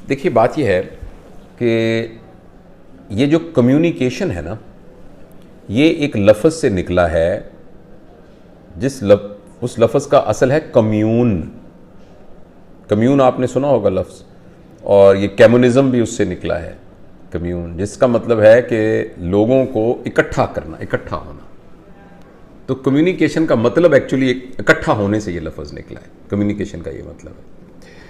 देखिए बात यह है कि ये जो कम्युनिकेशन है ना, ये एक लफ्ज़ से निकला है उस लफ्ज़ का असल है कम्यून। कम्यून आपने सुना होगा लफ्ज़, और ये कम्युनिज़म भी उससे निकला है, कम्यून, जिसका मतलब है कि लोगों को इकट्ठा करना, इकट्ठा होना। तो कम्युनिकेशन का मतलब एक्चुअली इकट्ठा होने से ये लफ्ज़ निकला है, कम्युनिकेशन का ये मतलब है।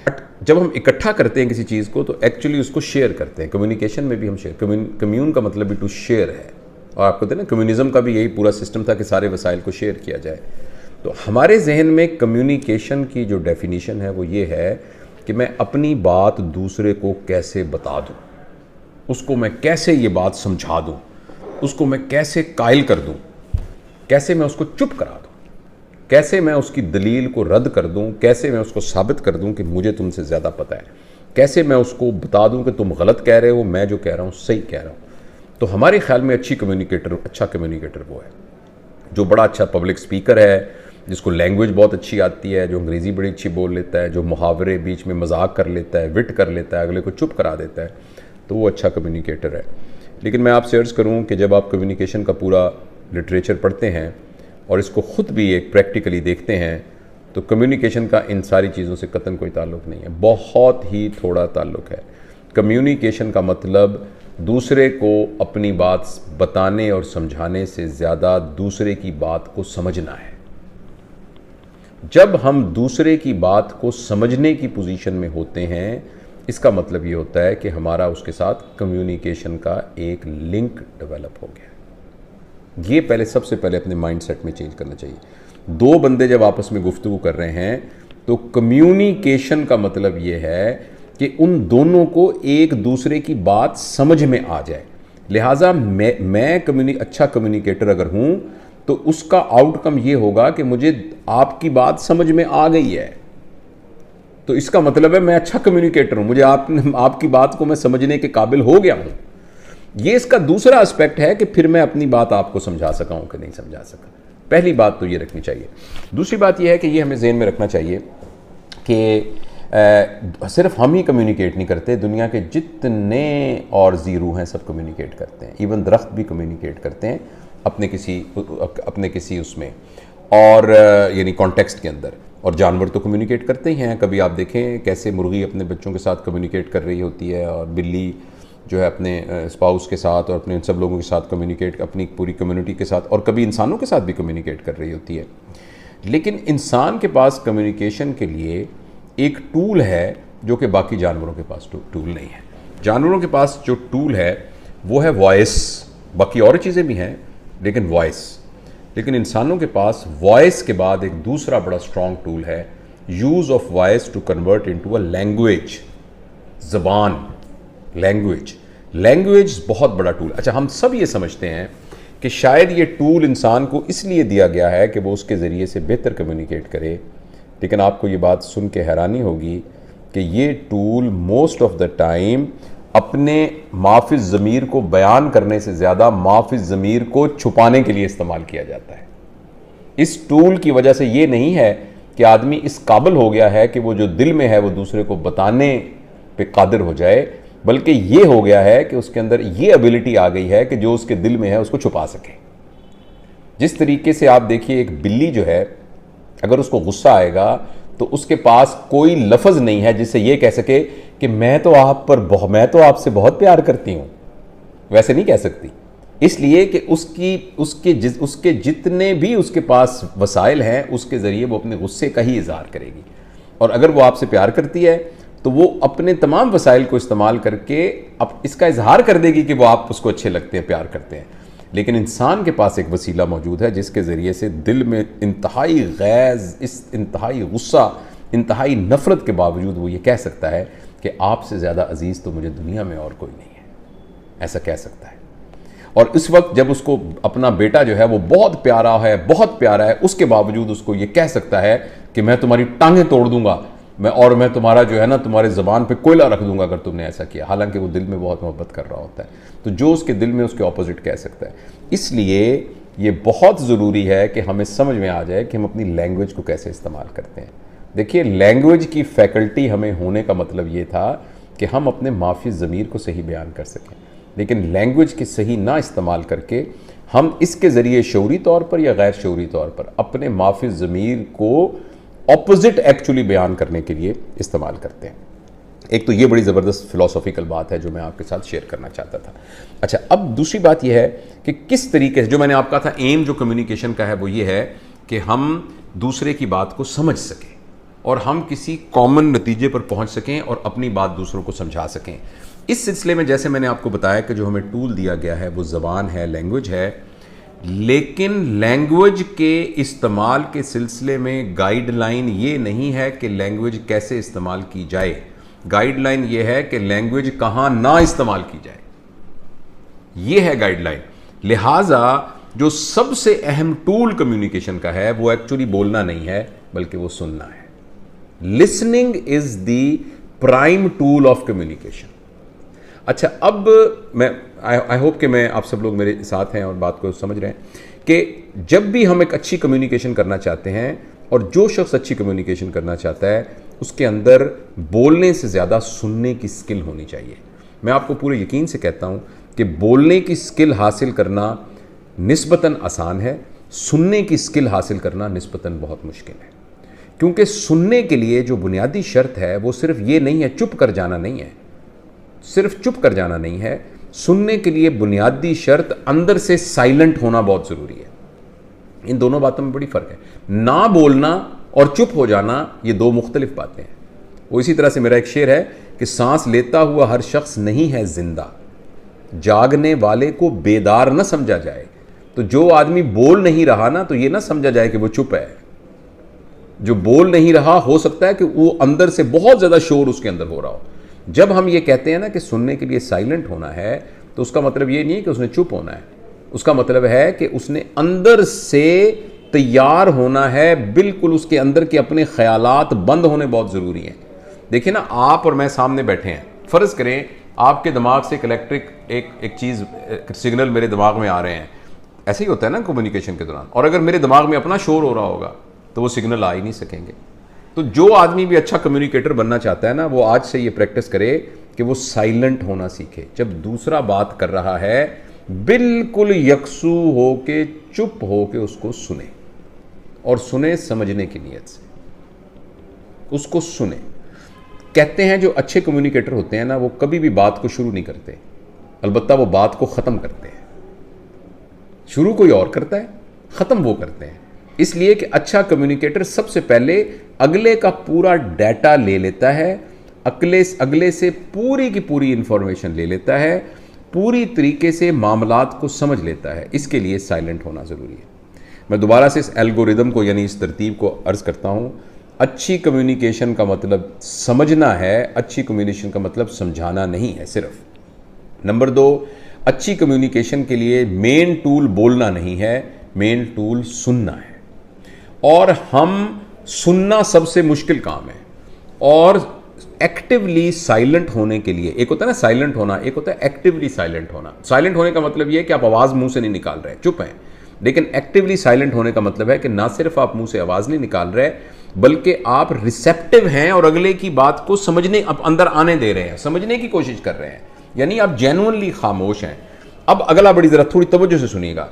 बट जब हम इकट्ठा करते हैं किसी चीज़ को तो एक्चुअली उसको शेयर करते हैं। कम्युनिकेशन में भी हम शेयर, कम्यून का मतलब भी टू शेयर है। और आपको पता है ना, कम्युनिज़म का भी यही पूरा सिस्टम था कि सारे वसाइल को शेयर किया जाए। तो हमारे जहन में कम्युनिकेशन की जो डेफिनीशन है वो ये है कि मैं अपनी बात दूसरे को कैसे बता दूं, उसको मैं कैसे ये बात समझा दूं, उसको मैं कैसे कायल कर दूं, कैसे मैं उसको चुप करा दूं, कैसे मैं उसकी दलील को रद्द कर दूं, कैसे मैं उसको साबित कर दूं कि मुझे तुमसे ज़्यादा पता है, कैसे मैं उसको बता दूं कि तुम गलत कह रहे हो, मैं जो कह रहा हूं सही कह रहा हूं। तो हमारे ख्याल में अच्छा कम्युनिकेटर वो है जो बड़ा अच्छा पब्लिक स्पीकर है, जिसको लैंग्वेज बहुत अच्छी आती है, जो अंग्रेज़ी बड़ी अच्छी बोल लेता है, जो मुहावरे बीच में मजाक कर लेता है, विट कर लेता है, अगले को चुप करा देता है, तो वो अच्छा कम्युनिकेटर है। लेकिन मैं आपसे अर्ज़ करूं कि जब आप कम्युनिकेशन का पूरा लिटरेचर पढ़ते हैं और इसको ख़ुद भी एक प्रैक्टिकली देखते हैं तो कम्युनिकेशन का इन सारी चीज़ों से कतई कोई ताल्लुक़ नहीं है, बहुत ही थोड़ा ताल्लुक़ है। कम्युनिकेशन का मतलब दूसरे को अपनी बात बताने और समझाने से ज़्यादा दूसरे की बात को समझना है। जब हम दूसरे की बात को समझने की पोजीशन में होते हैं, इसका मतलब ये होता है कि हमारा उसके साथ कम्युनिकेशन का एक लिंक डेवलप हो गया। ये पहले, सबसे पहले अपने माइंडसेट में चेंज करना चाहिए। दो बंदे जब आपस में गुफ्तगू कर रहे हैं तो कम्युनिकेशन का मतलब ये है कि उन दोनों को एक दूसरे की बात समझ में आ जाए। लिहाजा मैं अच्छा कम्युनिकेटर अगर हूं तो उसका आउटकम ये होगा कि मुझे आपकी बात समझ में आ गई है, तो इसका मतलब है मैं अच्छा कम्युनिकेटर हूं, मुझे आपकी बात को मैं समझने के काबिल हो गया हूं। ये इसका दूसरा एस्पेक्ट है कि फिर मैं अपनी बात आपको समझा सका हूं कि नहीं समझा सका। पहली बात तो ये रखनी चाहिए। दूसरी बात ये है कि ये हमें ज़हन में रखना चाहिए कि सिर्फ हम ही कम्युनिकेट नहीं करते, दुनिया के जितने और ज़ीरू हैं सब कम्युनिकेट करते हैं। इवन दरख्त भी कम्युनिकेट करते हैं अपने किसी उसमें, और यानी कॉन्टेक्स्ट के अंदर। और जानवर तो कम्युनिकेट करते ही हैं। कभी आप देखें कैसे मुर्गी अपने बच्चों के साथ कम्युनिकेट कर रही होती है, और बिल्ली जो है अपने स्पाउस के साथ और अपने सब लोगों के साथ कम्युनिकेट, अपनी पूरी कम्युनिटी के साथ, और कभी इंसानों के साथ भी कम्युनिकेट कर रही होती है। लेकिन इंसान के पास कम्युनिकेशन के लिए एक टूल है जो कि बाकी जानवरों के पास टूल नहीं है। जानवरों के पास जो टूल है वो है वॉइस, बाकी और चीज़ें भी हैं लेकिन वॉइस। लेकिन इंसानों के पास वॉइस के बाद एक दूसरा बड़ा स्ट्रॉन्ग टूल है, use of voice to convert into a language. ज़बान, लैंग्वेज बहुत बड़ा टूल। अच्छा, हम सब ये समझते हैं कि शायद ये टूल इंसान को इसलिए दिया गया है कि वो उसके ज़रिए से बेहतर कम्युनिकेट करे, लेकिन आपको ये बात सुन के हैरानी होगी कि ये tool most of the time अपने माफिज ज़मीर को बयान करने से ज़्यादा माफिज ज़मीर को छुपाने के लिए इस्तेमाल किया जाता है। इस टूल की वजह से ये नहीं है कि आदमी इस काबिल हो गया है कि वो जो दिल में है वो दूसरे को बताने पे कादिर हो जाए, बल्कि ये हो गया है कि उसके अंदर ये एबिलिटी आ गई है कि जो उसके दिल में है उसको छुपा सके। जिस तरीके से आप देखिए, एक बिल्ली जो है अगर उसको गुस्सा आएगा तो उसके पास कोई लफ्ज़ नहीं है जिससे ये कह सके कि मैं तो आपसे बहुत प्यार करती हूँ, वैसे नहीं कह सकती। इसलिए कि उसके जितने भी उसके पास वसाइल हैं उसके ज़रिए वो अपने गुस्से का ही इजहार करेगी। और अगर वो आपसे प्यार करती है तो वो अपने तमाम वसाइल को इस्तेमाल करके अब इसका इजहार कर देगी कि वो आप उसको अच्छे लगते हैं, प्यार करते हैं। लेकिन इंसान के पास एक वसीला मौजूद है जिसके ज़रिए से दिल में इंतहाई गैज़, इंतहाई गुस्सा, इंतहाई नफ़रत के बावजूद वो ये कह सकता है कि आपसे ज़्यादा अजीज़ तो मुझे दुनिया में और कोई नहीं है, ऐसा कह सकता है। और इस वक्त जब उसको अपना बेटा जो है वो बहुत प्यारा है, उसके बावजूद उसको ये कह सकता है कि मैं तुम्हारी टांगें तोड़ दूंगा, मैं तुम्हारा जो है ना, तुम्हारे ज़बान पे कोयला रख दूंगा अगर तुमने ऐसा किया, हालांकि वो दिल में बहुत मोहब्बत कर रहा होता है। तो जो उसके दिल में उसके ऑपोजिट कह सकता है। इसलिए ये बहुत ज़रूरी है कि हमें समझ में आ जाए कि हम अपनी लैंग्वेज को कैसे इस्तेमाल करते हैं। देखिए, लैंग्वेज की फैकल्टी हमें होने का मतलब ये था कि हम अपने माफी ज़मीर को सही बयान कर सकें, लेकिन लैंग्वेज के सही ना इस्तेमाल करके हम इसके ज़रिए शऊरी तौर पर या गैर शऊरी तौर पर अपने माफी ज़मीर को ऑपोजिट एक्चुअली बयान करने के लिए इस्तेमाल करते हैं। एक तो ये बड़ी ज़बरदस्त फ़िलोसॉफिकल बात है जो मैं आपके साथ शेयर करना चाहता था। अच्छा, अब दूसरी बात यह है कि किस तरीके से, जो मैंने आपका था एम जो कम्युनिकेशन का है वो ये है कि हम दूसरे की बात को समझ सकें और हम किसी कॉमन नतीजे पर पहुंच सकें और अपनी बात दूसरों को समझा सकें। इस सिलसिले में जैसे मैंने आपको बताया कि जो हमें टूल दिया गया है वो ज़बान है, लैंग्वेज है, लेकिन लैंग्वेज के इस्तेमाल के सिलसिले में गाइडलाइन ये नहीं है कि लैंग्वेज कैसे इस्तेमाल की जाए। गाइडलाइन ये है कि लैंग्वेज कहाँ ना इस्तेमाल की जाए, ये है गाइडलाइन। लिहाजा जो सबसे अहम टूल कम्युनिकेशन का है वो एक्चुअली बोलना नहीं है बल्कि वो सुनना है। Listening is the prime tool of communication. अच्छा, अब मैं आई होप कि मैं आप सब लोग मेरे साथ हैं और बात को समझ रहे हैं कि जब भी हम एक अच्छी कम्युनिकेशन करना चाहते हैं, और जो शख्स अच्छी कम्युनिकेशन करना चाहता है उसके अंदर बोलने से ज़्यादा सुनने की स्किल होनी चाहिए। मैं आपको पूरे यकीन से कहता हूँ कि बोलने की स्किल हासिल करना निस्बतन आसान है, सुनने की स्किल हासिल करना निस्बतन बहुत मुश्किल है। क्योंकि सुनने के लिए जो बुनियादी शर्त है वो सिर्फ ये नहीं है, चुप कर जाना नहीं है, सिर्फ चुप कर जाना नहीं है। सुनने के लिए बुनियादी शर्त अंदर से साइलेंट होना बहुत ज़रूरी है। इन दोनों बातों में बड़ी फ़र्क है। ना बोलना और चुप हो जाना ये दो मुख्तलिफ बातें हैं। वो इसी तरह से मेरा एक शेर है कि सांस लेता हुआ हर शख्स नहीं है जिंदा, जागने वाले को बेदार न समझा जाए। तो जो आदमी बोल नहीं रहा ना, तो ये ना समझा जाए कि वो चुप है। जो बोल नहीं रहा, हो सकता है कि वो अंदर से बहुत ज़्यादा शोर उसके अंदर हो रहा हो। जब हम ये कहते हैं ना कि सुनने के लिए साइलेंट होना है, तो उसका मतलब ये नहीं है कि उसने चुप होना है। उसका मतलब है कि उसने अंदर से तैयार होना है, बिल्कुल उसके अंदर के अपने ख्यालात बंद होने बहुत ज़रूरी हैं। देखिए ना, आप और मैं सामने बैठे हैं, फ़र्ज़ करें आपके दिमाग से एक इलेक्ट्रिक एक चीज़ सिग्नल मेरे दिमाग में आ रहे हैं। ऐसे ही होता है ना कम्युनिकेशन के दौरान। और अगर मेरे दिमाग में अपना शोर हो रहा होगा तो वो सिग्नल आ ही नहीं सकेंगे। तो जो आदमी भी अच्छा कम्युनिकेटर बनना चाहता है ना, वो आज से ये प्रैक्टिस करे कि वो साइलेंट होना सीखे। जब दूसरा बात कर रहा है, बिल्कुल यकसू होके, चुप होके उसको सुने, और सुने समझने की नीयत से उसको सुने। कहते हैं जो अच्छे कम्युनिकेटर होते हैं ना, वो कभी भी बात को शुरू नहीं करते, अलबत्ता वो बात को ख़त्म करते हैं। शुरू कोई और करता है, ख़त्म वो करते हैं। इसलिए कि अच्छा कम्युनिकेटर सबसे पहले अगले का पूरा डाटा ले लेता है, अगले से पूरी की पूरी इंफॉर्मेशन ले लेता है, पूरी तरीके से मामलात को समझ लेता है। इसके लिए साइलेंट होना ज़रूरी है। मैं दोबारा से इस एल्गोरिदम को, यानी इस तरतीब को अर्ज़ करता हूँ। अच्छी कम्युनिकेशन का मतलब समझना है, अच्छी कम्युनिकेशन का मतलब समझाना नहीं है सिर्फ। नंबर 2, अच्छी कम्युनिकेशन के लिए मेन टूल बोलना नहीं है, मेन टूल सुनना है। और हम सुनना सबसे मुश्किल काम है। और एक्टिवली साइलेंट होने के लिए, एक होता है ना साइलेंट होना, एक होता है एक्टिवली साइलेंट होना। साइलेंट होने का मतलब यह है कि आप आवाज़ मुंह से नहीं निकाल रहे, चुप हैं। लेकिन एक्टिवली साइलेंट होने का मतलब है कि ना सिर्फ आप मुंह से आवाज़ नहीं निकाल रहे, बल्कि आप रिसेप्टिव हैं और अगले की बात को समझने, अब अंदर आने दे रहे हैं, समझने की कोशिश कर रहे हैं, यानी आप जेन्युइनली खामोश हैं। अब अगला बड़ी ज़रा थोड़ी तवज्जो से सुनिएगा।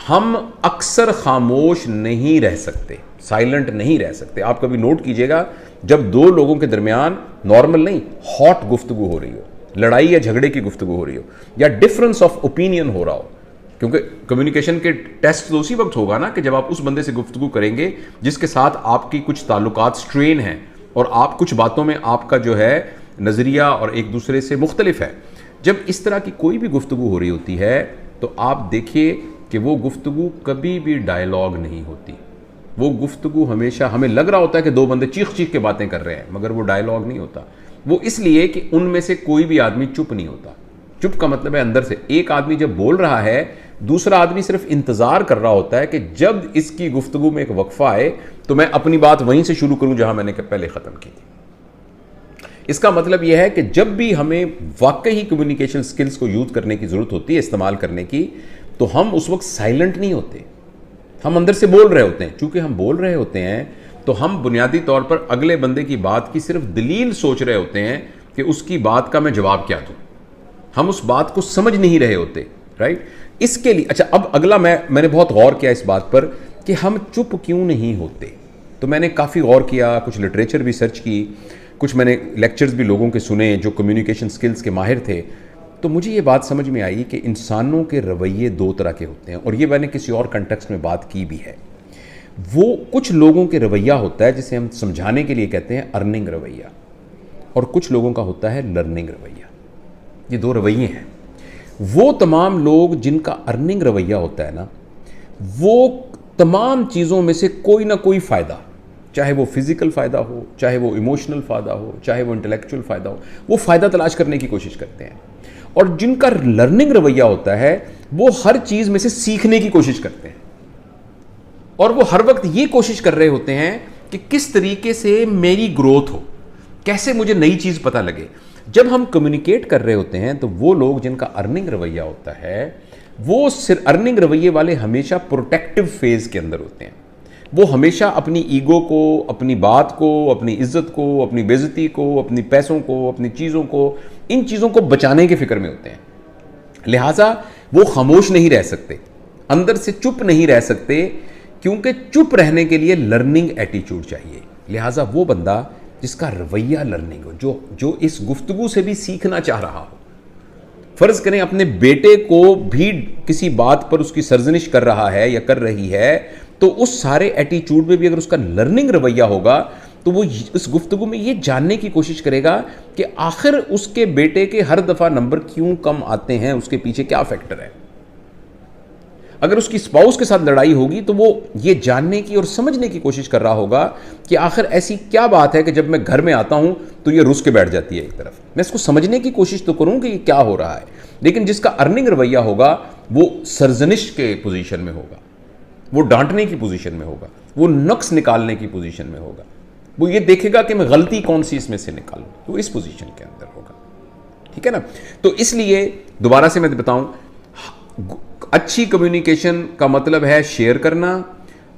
हम अक्सर खामोश नहीं रह सकते, साइलेंट नहीं रह सकते। आप कभी नोट कीजिएगा, जब दो लोगों के दरमियान नॉर्मल नहीं, हॉट गुफ्तगू हो रही हो, लड़ाई या झगड़े की गुफ्तगू हो रही हो, या डिफरेंस ऑफ ओपिनियन हो रहा हो, क्योंकि कम्युनिकेशन के टेस्ट तो उसी वक्त होगा ना कि जब आप उस बंदे से गुफ्तगू करेंगे जिसके साथ आपकी कुछ ताल्लुकात स्ट्रेन हैं और आप कुछ बातों में आपका जो है नज़रिया और एक दूसरे से मुख्तलिफ है। जब इस तरह की कोई भी गुफ्तगू हो रही होती है तो आप देखिए कि वो गुफ्तगू कभी भी डायलॉग नहीं होती। वो गुफ्तगू हमेशा, हमें लग रहा होता है कि दो बंदे चीख चीख के बातें कर रहे हैं, मगर वो डायलॉग नहीं होता। वो इसलिए कि उनमें से कोई भी आदमी चुप नहीं होता। चुप का मतलब है अंदर से एक आदमी जब बोल रहा है, दूसरा आदमी सिर्फ इंतजार कर रहा होता है कि जब इसकी गुफ्तगू में एक वक्फा आए तो मैं अपनी बात वहीं से शुरू करूं जहां मैंने पहले ख़त्म की थी। इसका मतलब यह है कि जब भी हमें वाकई कम्युनिकेशन स्किल्स को यूज़ करने की ज़रूरत होती है, इस्तेमाल करने की, तो हम उस वक्त साइलेंट नहीं होते, हम अंदर से बोल रहे होते हैं। चूंकि हम बोल रहे होते हैं तो हम बुनियादी तौर पर अगले बंदे की बात की सिर्फ दलील सोच रहे होते हैं कि उसकी बात का मैं जवाब क्या दूं। हम उस बात को समझ नहीं रहे होते, राइट। इसके लिए अच्छा, अब अगला मैंने बहुत गौर किया इस बात पर कि हम चुप क्यों नहीं होते। तो मैंने काफ़ी गौर किया, कुछ लिटरेचर भी सर्च की, कुछ मैंने लेक्चर्स भी लोगों के सुने जो कम्युनिकेशन स्किल्स के माहिर थे। तो मुझे ये बात समझ में आई कि इंसानों के रवैये दो तरह के होते हैं, और ये मैंने किसी और कंटेक्स्ट में बात की भी है। वो कुछ लोगों के रवैया होता है जिसे हम समझाने के लिए कहते हैं अर्निंग रवैया, और कुछ लोगों का होता है लर्निंग रवैया। ये दो रवैये हैं। वो तमाम लोग जिनका अर्निंग रवैया होता है ना, वो तमाम चीज़ों में से कोई ना कोई फ़ायदा, चाहे वो फिज़िकल फ़ायदा हो, चाहे वो इमोशनल फ़ायदा हो, चाहे वो इंटेलेक्चुअल फ़ायदा हो, वो फ़ायदा तलाश करने की कोशिश करते हैं। और जिनका लर्निंग रवैया होता है वो हर चीज़ में से सीखने की कोशिश करते हैं, और वो हर वक्त ये कोशिश कर रहे होते हैं कि किस तरीके से मेरी ग्रोथ हो, कैसे मुझे नई चीज़ पता लगे। जब हम कम्युनिकेट कर रहे होते हैं तो वो लोग जिनका अर्निंग रवैया होता है, वो सिर्फ अर्निंग रवैये वाले हमेशा प्रोटेक्टिव फेज के अंदर होते हैं। वो हमेशा अपनी ईगो को, अपनी बात को, अपनी इज्जत को, अपनी बेइज्जती को, अपनी पैसों को, अपनी चीज़ों को, इन चीज़ों को बचाने के फिक्र में होते हैं। लिहाजा वो खामोश नहीं रह सकते, अंदर से चुप नहीं रह सकते, क्योंकि चुप रहने के लिए लर्निंग एटीट्यूड चाहिए। लिहाजा वो बंदा जिसका रवैया लर्निंग हो, जो इस गुफ्तगू से भी सीखना चाह रहा हो। फर्ज करें अपने बेटे को भी किसी बात पर उसकी सरजनिश कर रहा है या कर रही है, तो उस सारे एटीट्यूड में भी अगर उसका लर्निंग रवैया होगा तो वो इस गुफ्तगू में ये जानने की कोशिश करेगा कि आखिर उसके बेटे के हर दफ़ा नंबर क्यों कम आते हैं, उसके पीछे क्या फैक्टर है। अगर उसकी स्पाउस के साथ लड़ाई होगी तो वो ये जानने की और समझने की कोशिश कर रहा होगा कि आखिर ऐसी क्या बात है कि जब मैं घर में आता हूं तो ये रुस के बैठ जाती है एक तरफ। मैं इसको समझने की कोशिश तो करूं कि ये क्या हो रहा है, लेकिन जिसका अर्निंग रवैया होगा वो सरजनिश के पोजीशन में होगा, वो डांटने की पोजीशन में होगा, वो नुक्स निकालने की पोजीशन में होगा, वो ये देखेगा कि मैं गलती कौन सी इसमें से निकालूं, तो इस पोजीशन के अंदर होगा। ठीक है ना। तो इसलिए दोबारा से मैं बताऊं, अच्छी कम्युनिकेशन का मतलब है शेयर करना।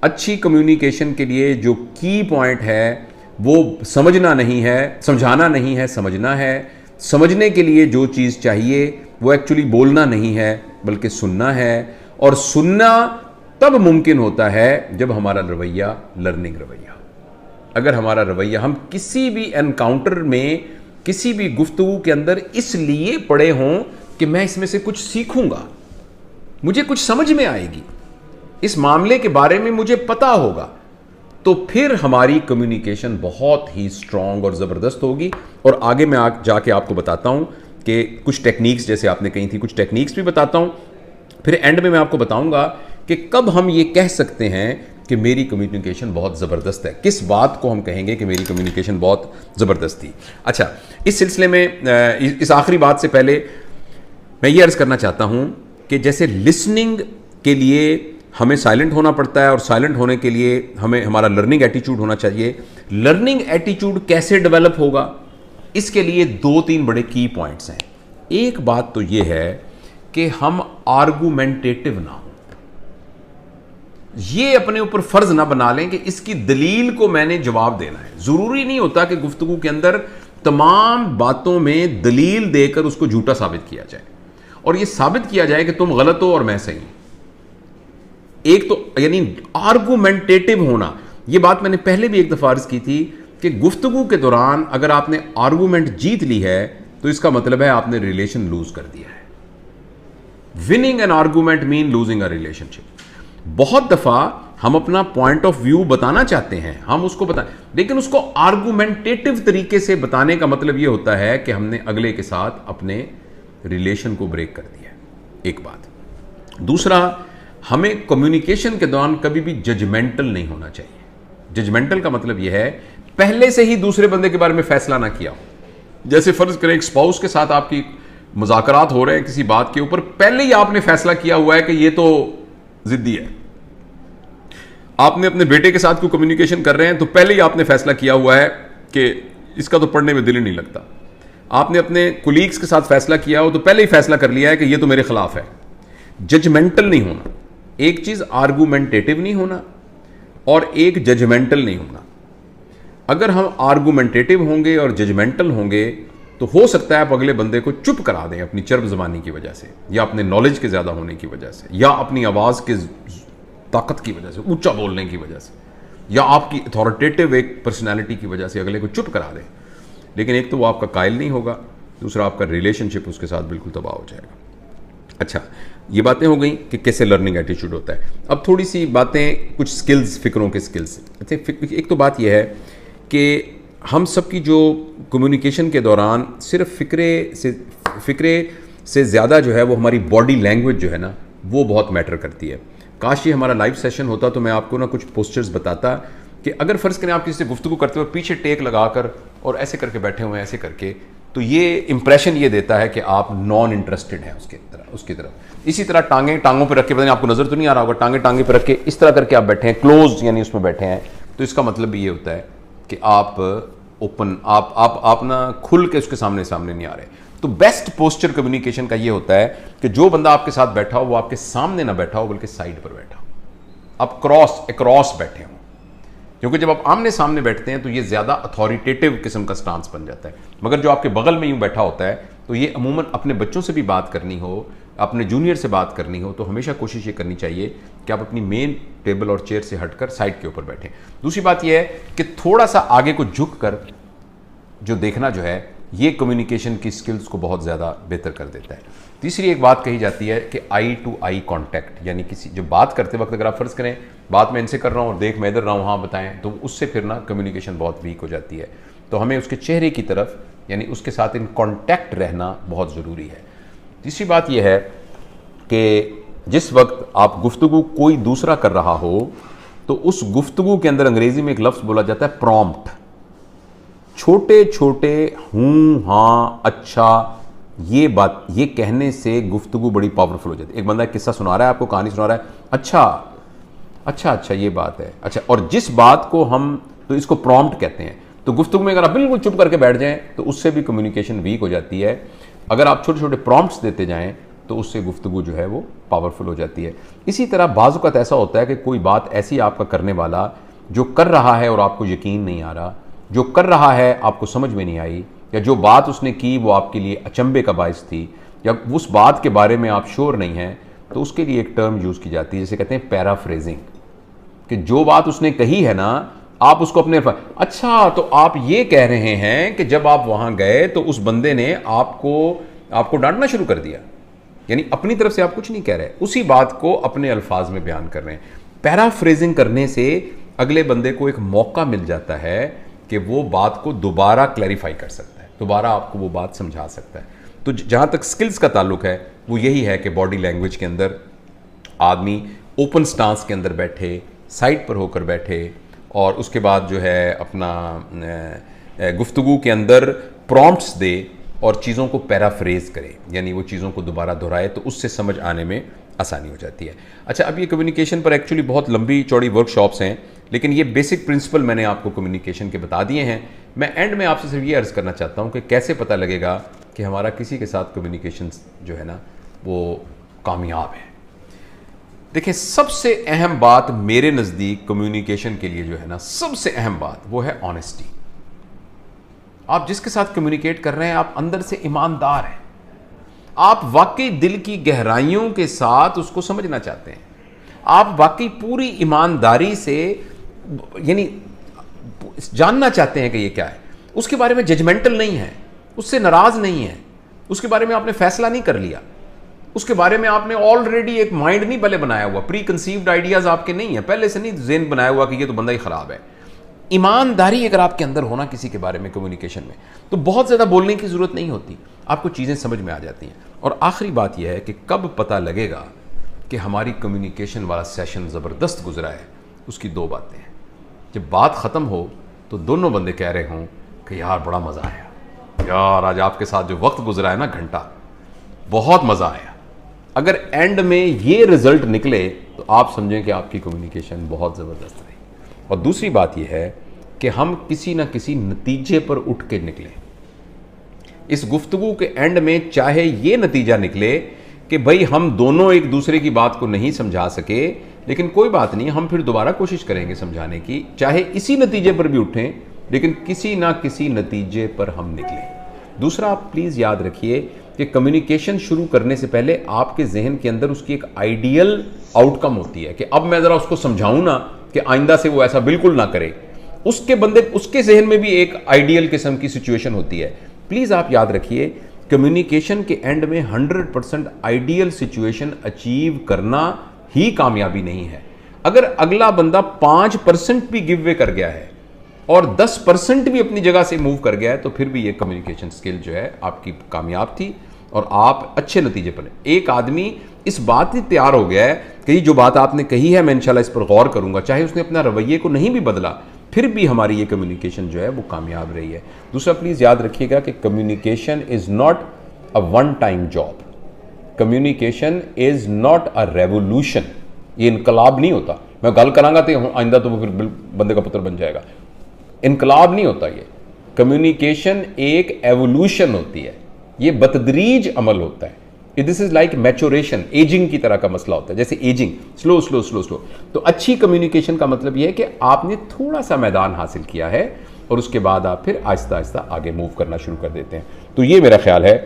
अच्छी कम्युनिकेशन के लिए जो की पॉइंट है वो समझना नहीं है, समझाना नहीं है, समझना है। समझने के लिए जो चीज़ चाहिए वो एक्चुअली बोलना नहीं है बल्कि सुनना है, और सुनना तब मुमकिन होता है जब हमारा रवैया लर्निंग रवैया। अगर हमारा रवैया, हम किसी भी एनकाउंटर में, किसी भी गुफ्तगू के अंदर इसलिए पड़े हों कि मैं इसमें से कुछ सीखूंगा, मुझे कुछ समझ में आएगी, इस मामले के बारे में मुझे पता होगा, तो फिर हमारी कम्युनिकेशन बहुत ही स्ट्रांग और ज़बरदस्त होगी। और आगे मैं जाके आपको बताता हूं कि कुछ टेक्निक्स, जैसे आपने कही थी, कुछ टेक्निक्स भी बताता हूं। फिर एंड में मैं आपको बताऊंगा कि कब हम ये कह सकते हैं कि मेरी कम्युनिकेशन बहुत ज़बरदस्त है, किस बात को हम कहेंगे कि मेरी कम्युनिकेशन बहुत ज़बरदस्त थी। अच्छा, इस सिलसिले में इस आखिरी बात से पहले मैं ये अर्ज़ करना चाहता हूं कि जैसे लिसनिंग के लिए हमें साइलेंट होना पड़ता है, और साइलेंट होने के लिए हमें हमारा लर्निंग एटीट्यूड होना चाहिए। लर्निंग एटीट्यूड कैसे डेवलप होगा, इसके लिए 2-3 बड़े की पॉइंट्स हैं। एक बात तो ये है कि हम आर्गुमेंटेटिव ना हो, ये अपने ऊपर फर्ज ना बना लें कि इसकी दलील को मैंने जवाब देना है। जरूरी नहीं होता कि गुफ्तगू के अंदर तमाम बातों में दलील देकर उसको झूठा साबित किया जाए और ये साबित किया जाए कि तुम गलत हो और मैं सही हूं। एक तो यानी आर्गुमेंटेटिव होना, यह बात मैंने पहले भी एक दफा अर्ज की थी कि गुफ्तगू के दौरान अगर आपने आर्गुमेंट जीत ली है तो इसका मतलब है आपने रिलेशन लूज कर दिया है। Winning an argument mean losing a relationship. बहुत दफा हम अपना पॉइंट ऑफ व्यू बताना चाहते हैं, हम उसको बताएं, लेकिन उसको आर्गुमेंटेटिव तरीके से बताने का मतलब यह होता है कि हमने अगले के साथ अपने रिलेशन को ब्रेक कर दिया। एक बात। दूसरा, हमें कम्युनिकेशन के दौरान कभी भी जजमेंटल नहीं होना चाहिए। जजमेंटल का मतलब यह है पहले से ही दूसरे बंदे के बारे में फैसला ना किया हो। जैसे फर्ज करें एक स्पाउस के साथ आपकी मुज़ाकरात हो रहे हैं किसी बात के ऊपर, पहले ही आपने फैसला किया हुआ है कि यह तो जिद्दी है। आपने अपने बेटे के साथ कोई कम्युनिकेशन कर रहे हैं तो पहले ही आपने फैसला किया हुआ है कि इसका तो पढ़ने में दिल ही नहीं लगता। आपने अपने कुलीग्स के साथ फैसला किया हो तो पहले ही फैसला कर लिया है कि यह तो मेरे खिलाफ है। जजमेंटल नहीं होना। एक चीज आर्गुमेंटेटिव नहीं होना और एक जजमेंटल नहीं होना। अगर हम आर्गुमेंटेटिव होंगे और जजमेंटल होंगे तो हो सकता है आप अगले बंदे को चुप करा दें अपनी चर्ब ज़बानी की वजह से, या अपने नॉलेज के ज़्यादा होने की वजह से, या अपनी आवाज़ के ताकत की वजह से, ऊंचा बोलने की वजह से, या आपकी अथॉरिटेटिव एक पर्सनैलिटी की वजह से अगले को चुप करा दें। लेकिन एक तो वो आपका कायल नहीं होगा, दूसरा आपका रिलेशनशिप उसके साथ बिल्कुल तबाह हो जाएगा। अच्छा, ये बातें हो गई कि कैसे लर्निंग एटीट्यूड होता है। अब थोड़ी सी बातें, कुछ स्किल्स, फ़िक्रों के स्किल्स। अच्छा, एक तो बात यह है कि हम सब की जो कम्युनिकेशन के दौरान सिर्फ फ़िक्रे से ज़्यादा जो है वो हमारी बॉडी लैंग्वेज जो है ना वो बहुत मैटर करती है। काश ये हमारा लाइव सेशन होता तो मैं आपको ना कुछ पोस्चर्स बताता कि अगर फ़र्ज़ करें आप किसी से गुफ्तगू करते हुए पीछे टेक लगाकर और ऐसे करके बैठे हुए हैं, ऐसे करके, तो ये इंप्रेशन ये देता है कि आप नॉन इंटरेस्टेड हैं उसकी तरफ। इसी तरह टांगों पर रख के, पता नहीं आपको नज़र तो नहीं आ रहा होगा, टांगे पर रख के इस तरह करके आप बैठे हैं, क्लोज यानी उसमें बैठे हैं, तो इसका मतलब भी ये होता है कि आप ओपन, आप ना खुल के उसके सामने नहीं आ रहे। तो बेस्ट पोस्चर कम्युनिकेशन का ये होता है कि जो बंदा आपके साथ बैठा हो वो आपके सामने ना बैठा हो बल्कि साइड पर बैठा हो, आप अक्रॉस बैठे हो। क्योंकि जब आप आमने सामने बैठते हैं तो ये ज़्यादा अथॉरिटेटिव किस्म का स्टांस बन जाता है। मगर जो आपके बगल में यूँ बैठा होता है तो ये अमूमन अपने बच्चों से भी बात करनी हो, अपने जूनियर से बात करनी हो, तो हमेशा कोशिश ये करनी चाहिए कि आप अपनी मेन टेबल और चेयर से हटकर साइड के ऊपर बैठें। दूसरी बात यह है कि थोड़ा सा आगे को झुक कर जो देखना जो है ये कम्युनिकेशन की स्किल्स को बहुत ज़्यादा बेहतर कर देता है। तीसरी एक बात कही जाती है कि आई टू आई कॉन्टैक्ट, यानी किसी जो बात करते वक्त अगर आप फ़र्ज़ करें बात मैं इनसे कर रहा हूँ और देख मैं इधर रहा हूँ, हाँ बताएं, तो उससे फिर ना कम्युनिकेशन बहुत वीक हो जाती है। तो हमें उसके चेहरे की तरफ यानी उसके साथ इन कॉन्टैक्ट रहना बहुत ज़रूरी है। तीसरी बात यह है कि जिस वक्त आप गुफ्तगू कोई दूसरा कर रहा हो तो उस गुफ्तगू के अंदर अंग्रेज़ी में एक लफ्ज़ बोला जाता है प्रॉम्प्ट। छोटे छोटे हूँ, हाँ, अच्छा, ये बात ये कहने से गुफ्तगू बड़ी पावरफुल हो जाती है। एक बंदा किस्सा सुना रहा है आपको, कहानी सुना रहा है, अच्छा ये बात है, अच्छा, और जिस बात को हम, तो इसको प्रॉम्प्ट कहते हैं। तो गुफ्तगू में अगर आप बिल्कुल चुप करके बैठ जाएं तो उससे भी कम्युनिकेशन वीक हो जाती है। अगर आप छोटे छोटे प्रॉम्प्ट्स देते जाएं तो उससे गुफ्तगू जो है वो पावरफुल हो जाती है। इसी तरह बाज़ औक़ात ऐसा होता है कि कोई बात ऐसी आपका करने वाला जो कर रहा है और आपको यकीन नहीं आ रहा, जो कर रहा है आपको समझ में नहीं आई, या जो बात उसने की वो आपके लिए अचंभे का बायस थी, या उस बात के बारे में आप श्योर नहीं हैं, तो उसके लिए एक टर्म यूज़ की जाती है जिसे कहते हैं पैराफ्रेजिंग, कि जो बात उसने कही है ना आप उसको अपने, अच्छा तो आप ये कह रहे हैं कि जब आप वहाँ गए तो उस बंदे ने आपको डांटना शुरू कर दिया, यानी अपनी तरफ से आप कुछ नहीं कह रहे, उसी बात को अपने अल्फाज में बयान कर रहे हैं। पैराफ्रेजिंग करने से अगले बंदे को एक मौका मिल जाता है कि वो बात को दोबारा क्लैरिफाई कर सकता है, दोबारा आपको वो बात समझा सकता है। तो जहाँ तक स्किल्स का ताल्लुक है वो यही है कि बॉडी लैंग्वेज के अंदर आदमी ओपन स्टांस के अंदर बैठे, साइड पर होकर बैठे, और उसके बाद जो है अपना गुफ्तगू के अंदर प्रॉम्प्ट्स दे और चीज़ों को पैराफ्रेज करे, यानी वो चीज़ों को दोबारा दोहराए, तो उससे समझ आने में आसानी हो जाती है। अच्छा, अब ये कम्युनिकेशन पर एक्चुअली बहुत लंबी चौड़ी वर्कशॉप्स हैं, लेकिन ये बेसिक प्रिंसिपल मैंने आपको कम्युनिकेशन के बता दिए हैं। मैं एंड में आपसे सिर्फ ये अर्ज़ करना चाहता हूँ कि कैसे पता लगेगा कि हमारा किसी के साथ कम्युनिकेशन जो है ना वो कामयाब है। देखिए, सबसे अहम बात मेरे नज़दीक कम्युनिकेशन के लिए जो है ना, सबसे अहम बात वो है ऑनेस्टी। आप जिसके साथ कम्युनिकेट कर रहे हैं आप अंदर से ईमानदार हैं, आप वाकई दिल की गहराइयों के साथ उसको समझना चाहते हैं, आप वाकई पूरी ईमानदारी से यानी जानना चाहते हैं कि ये क्या है, उसके बारे में जजमेंटल नहीं है, उससे नाराज़ नहीं है, उसके बारे में आपने फैसला नहीं कर लिया, उसके बारे में आपने ऑलरेडी एक माइंड नहीं पहले बनाया हुआ, प्री कंसीव्ड आइडियाज़ आपके नहीं है, पहले से नहीं ज़हन बनाया हुआ कि ये तो बंदा ही ख़राब है। ईमानदारी अगर आपके अंदर होना किसी के बारे में कम्युनिकेशन में, तो बहुत ज़्यादा बोलने की ज़रूरत नहीं होती, आपको चीज़ें समझ में आ जाती हैं। और आखिरी बात यह है कि कब पता लगेगा कि हमारी कम्युनिकेशन वाला सेशन ज़बरदस्त गुजरा है, उसकी दो बातें हैं। जब बात ख़त्म हो तो दोनों बंदे कह रहे हों कि यार बड़ा मज़ा आया, यार आज आपके साथ जो वक्त गुजरा है ना, घंटा, बहुत मज़ा आया। अगर एंड में ये रिज़ल्ट निकले तो आप समझें कि आपकी कम्युनिकेशन बहुत ज़बरदस्त रही। और दूसरी बात यह है कि हम किसी न किसी नतीजे पर उठ के निकलें। इस गुफ्तगू के एंड में चाहे ये नतीजा निकले कि भाई हम दोनों एक दूसरे की बात को नहीं समझा सके, लेकिन कोई बात नहीं, हम फिर दोबारा कोशिश करेंगे समझाने की, चाहे इसी नतीजे पर भी उठें, लेकिन किसी ना किसी नतीजे पर हम निकलें। दूसरा, आप प्लीज़ याद रखिए कि कम्युनिकेशन शुरू करने से पहले आपके जहन के अंदर उसकी एक आइडियल आउटकम होती है कि अब मैं ज़रा उसको समझाऊं ना कि आइंदा से वो ऐसा बिल्कुल ना करे। उसके जहन में भी एक आइडियल किस्म की सिचुएशन होती है। प्लीज़ आप याद रखिए, कम्युनिकेशन के एंड में 100% आइडियल सिचुएशन अचीव करना ही कामयाबी नहीं है। अगर अगला बंदा 5% भी गिव वे कर गया है और 10% भी अपनी जगह से मूव कर गया है, तो फिर भी ये कम्युनिकेशन स्किल जो है आपकी कामयाब थी और आप अच्छे नतीजे पर। एक आदमी इस बात से तैयार हो गया है कि जो बात आपने कही है मैं इंशाल्लाह इस पर गौर करूंगा, चाहे उसने अपना रवैये को नहीं भी बदला, फिर भी हमारी ये कम्युनिकेशन जो है वो कामयाब रही है। दूसरा, प्लीज़ याद रखिएगा कि communication is not a one time job. Communication is not a revolution. ये इनकलाब नहीं होता, मैं गल करांगा तो आइंदा तो वो फिर बंदे का पुत्र बन जाएगा। इनकलाब नहीं होता ये। कम्युनिकेशन एक एवोल्यूशन होती है, ये बतदरीज अमल होता है। This is like maturation, ageing की तरह का मसला होता है। जैसे ageing slow slow slow slow. तो अच्छी कम्युनिकेशन का मतलब यह है कि आपने थोड़ा सा मैदान हासिल किया है और उसके बाद आप फिर आहिस्ता आहिस्ता आगे मूव करना शुरू कर देते हैं। तो ये मेरा ख्याल है